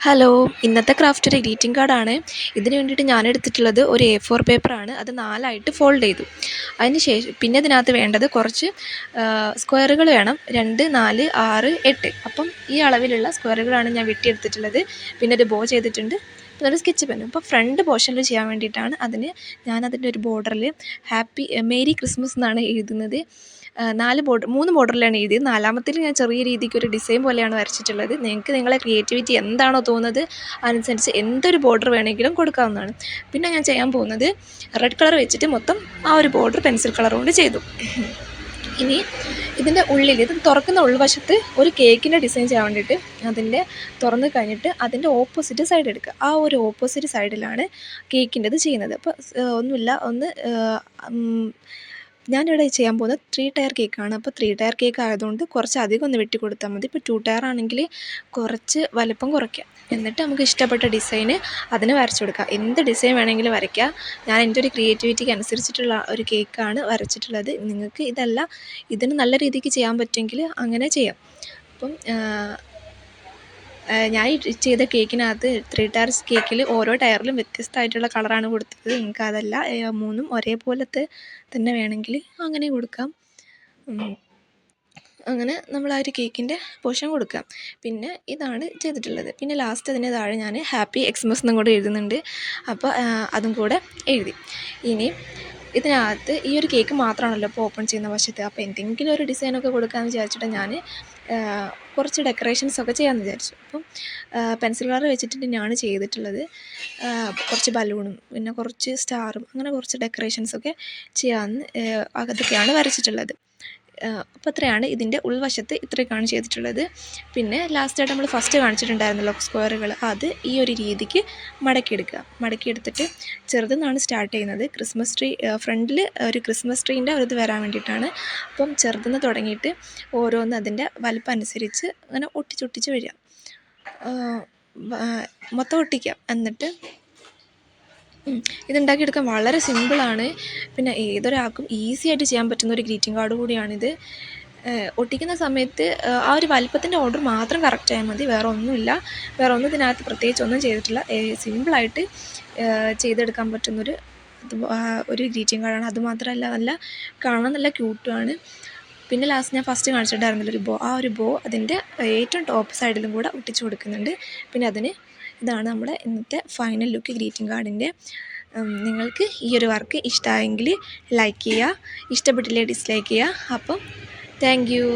Hello, ഇന്നത്തെ craft ഒരു greeting കാർഡാണ്. ഇതിന് വേണ്ടിയിട്ട് ഞാൻ എടുത്തിട്ടുള്ളത് ഒരു A4 പേപ്പറാണ്. അത് 4ആയിട്ട് ഫോൾഡ് ചെയ്തു. അതിന് ശേഷം പിന്നെ ഇതിനകത്ത് വേണ്ടത് കുറച്ച് സ്ക്വയറുകൾ വേണം. 2, 4, 6, 8. അപ്പം ഈ അളവിലുള്ള സ്ക്വയറുകളാണ് ഞാൻ വെട്ടിയെടുത്തിട്ടുള്ളത്. പിന്നെ ഒരു ബോ ചെയ്തിട്ടുണ്ട്, പിന്നെ ഒരു സ്കെച്ച് പെന്നും. അപ്പോൾ ഫ്രണ്ട് പോർഷനിൽ ചെയ്യാൻ വേണ്ടിയിട്ടാണ് ഞാനതിൻ്റെ ഒരു ബോർഡറിൽ മേരി ക്രിസ്മസ് എന്നാണ് എഴുതുന്നത്. 3 ബോർഡറിലാണ് എഴുതിയത്. നാലാമത്തിൽ ഞാൻ ചെറിയ രീതിക്ക് ഒരു ഡിസൈൻ പോലെയാണ് വരച്ചിട്ടുള്ളത്. നിങ്ങൾക്ക് നിങ്ങളെ ക്രിയേറ്റിവിറ്റി എന്താണോ തോന്നുന്നത് അതനുസരിച്ച് എന്തൊരു ബോർഡർ വേണമെങ്കിലും കൊടുക്കാവുന്നതാണ്. പിന്നെ ഞാൻ ചെയ്യാൻ പോകുന്നത് റെഡ് കളർ വെച്ചിട്ട് മൊത്തം ആ ഒരു ബോർഡർ പെൻസിൽ കളർ കൊണ്ട് ചെയ്തു. ഇനി ഇതിൻ്റെ ഉള്ളിൽ ഇത് തുറക്കുന്ന ഉൾവശത്ത് ഒരു കേക്കിൻ്റെ ഡിസൈൻ ചെയ്യാൻ വേണ്ടിയിട്ട് അതിൻ്റെ തുറന്ന് കഴിഞ്ഞിട്ട് അതിൻ്റെ ഓപ്പോസിറ്റ് സൈഡ് എടുക്കുക. ആ ഒരു ഓപ്പോസിറ്റ് സൈഡിലാണ് കേക്കിൻ്റെത് ചെയ്യുന്നത്. അപ്പോൾ ഞാനിവിടെ ചെയ്യാൻ പോകുന്നത് 3 ടയർ കേക്കാണ്. അപ്പോൾ 3 ടയർ കേക്ക് ആയതുകൊണ്ട് കുറച്ച് അധികം ഒന്ന് വെട്ടി കൊടുത്താൽ മതി. ഇപ്പോൾ 2 ടയർ ആണെങ്കിൽ കുറച്ച് വലിപ്പം കുറയ്ക്കുക. എന്നിട്ട് നമുക്ക് ഇഷ്ടപ്പെട്ട ഡിസൈന് അതിന് വരച്ചു കൊടുക്കുക. എന്ത് ഡിസൈൻ വേണമെങ്കിലും വരയ്ക്കുക. ഞാൻ എൻ്റെ ഒരു ക്രിയേറ്റിവിറ്റിക്ക് അനുസരിച്ചിട്ടുള്ള ഒരു കേക്കാണ് വരച്ചിട്ടുള്ളത്. നിങ്ങൾക്ക് ഇതിന് നല്ല രീതിക്ക് ചെയ്യാൻ പറ്റുമെങ്കിൽ അങ്ങനെ ചെയ്യാം. അപ്പം ഞാൻ ചെയ്ത കേക്കിനകത്ത് 3 ടയർസ് കേക്കിൽ ഓരോ ടയറിലും വ്യത്യസ്തമായിട്ടുള്ള കളറാണ് കൊടുത്തത്. നിങ്ങൾക്ക് അതല്ല 3ഉം ഒരേപോലത്തെ തന്നെ വേണമെങ്കിൽ അങ്ങനെ കൊടുക്കാം. അങ്ങനെ നമ്മൾ ആ ഒരു കേക്കിൻ്റെ പോർഷൻ കൊടുക്കാം. പിന്നെ ഇതാണ് ചെയ്തിട്ടുള്ളത്. പിന്നെ ലാസ്റ്റ് അതിൻ്റെ താഴെ ഞാൻ ഹാപ്പി എക്സ്മസ് എന്നും കൂടെ എഴുതുന്നുണ്ട്. അപ്പോൾ അതും കൂടെ എഴുതി. ഇനി ഇതിനകത്ത് ഈ ഒരു കേക്ക് മാത്രമാണല്ലോ ഇപ്പോൾ ഓപ്പൺ ചെയ്യുന്ന വശത്ത്. അപ്പോൾ എന്തെങ്കിലും ഒരു ഡിസൈനൊക്കെ കൊടുക്കാമെന്ന് വിചാരിച്ചിട്ട് ഞാൻ കുറച്ച് ഡെക്കറേഷൻസൊക്കെ ചെയ്യാമെന്ന് വിചാരിച്ചു. അപ്പം പെൻസിൽ കളർ വെച്ചിട്ട് ഞാൻ ചെയ്തിട്ടുള്ളത് കുറച്ച് ബലൂണും പിന്നെ കുറച്ച് സ്റ്റാറും അങ്ങനെ കുറച്ച് ഡെക്കറേഷൻസൊക്കെ ചെയ്യാമെന്ന് അതൊക്കെയാണ് വരച്ചിട്ടുള്ളത്. അപ്പോൾ അത്രയാണ് ഇതിൻ്റെ ഉൾവശത്ത് ഇത്രയൊക്കെയാണ് ചെയ്തിട്ടുള്ളത്. പിന്നെ ലാസ്റ്റായിട്ട് നമ്മൾ ഫസ്റ്റ് കാണിച്ചിട്ടുണ്ടായിരുന്നല്ലോ സ്ക്വയറുകൾ, അത് ഈ ഒരു രീതിക്ക് മടക്കിയെടുത്തിട്ട് ചെറുതെന്നാണ് സ്റ്റാർട്ട് ചെയ്യുന്നത്. ക്രിസ്മസ് ട്രീ ഫ്രണ്ടിൽ ഒരു ക്രിസ്മസ് ട്രീൻ്റെ ഒരു ഇത് വരാൻ വേണ്ടിയിട്ടാണ്. അപ്പം ചെറുതെന്ന് തുടങ്ങിയിട്ട് ഓരോന്ന് അതിൻ്റെ വലിപ്പം അനുസരിച്ച് അങ്ങനെ ഒട്ടിച്ചൊട്ടിച്ച് വരിക, മൊത്തം ഒട്ടിക്കാം. എന്നിട്ട് ഇതുണ്ടാക്കിയെടുക്കാൻ വളരെ സിമ്പിളാണ്. പിന്നെ ഏതൊരാൾക്കും ഈസി ആയിട്ട് ചെയ്യാൻ പറ്റുന്ന ഒരു ഗ്രീറ്റിംഗ് കാർഡ് കൂടിയാണിത്. ഒട്ടിക്കുന്ന സമയത്ത് ആ ഒരു വലിപ്പത്തിൻ്റെ ഓർഡർ മാത്രം കറക്റ്റ് ആയാൽ മതി. വേറെ ഒന്നും ഇതിനകത്ത് പ്രത്യേകിച്ച് ഒന്നും ചെയ്തിട്ടില്ല. സിമ്പിളായിട്ട് ചെയ്തെടുക്കാൻ പറ്റുന്നൊരു ഒരു ഗ്രീറ്റിംഗ് കാർഡാണ്. അതുമാത്രമല്ല കാണാൻ നല്ല ക്യൂട്ടുമാണ്. പിന്നെ ലാസ്റ്റ് ഞാൻ ഫസ്റ്റ് കാണിച്ചിട്ടുണ്ടായിരുന്നല്ലോ ആ ഒരു ബോ അതിൻ്റെ ഏറ്റവും ടോപ്പ് സൈഡിലും കൂടെ ഒട്ടിച്ച് കൊടുക്കുന്നുണ്ട്. പിന്നെ ഇതാണ് നമ്മുടെ ഇന്നത്തെ ഫൈനൽ ലുക്ക് ഗ്രീറ്റിംഗ് കാർഡിൻ്റെ. നിങ്ങൾക്ക് ഈ ഒരു വർക്ക് ഇഷ്ടമായെങ്കിൽ ലൈക്ക് ചെയ്യുക, ഇഷ്ടപ്പെട്ടില്ലേ ഡിസ്ലൈക്ക് ചെയ്യുക. അപ്പം താങ്ക് യു.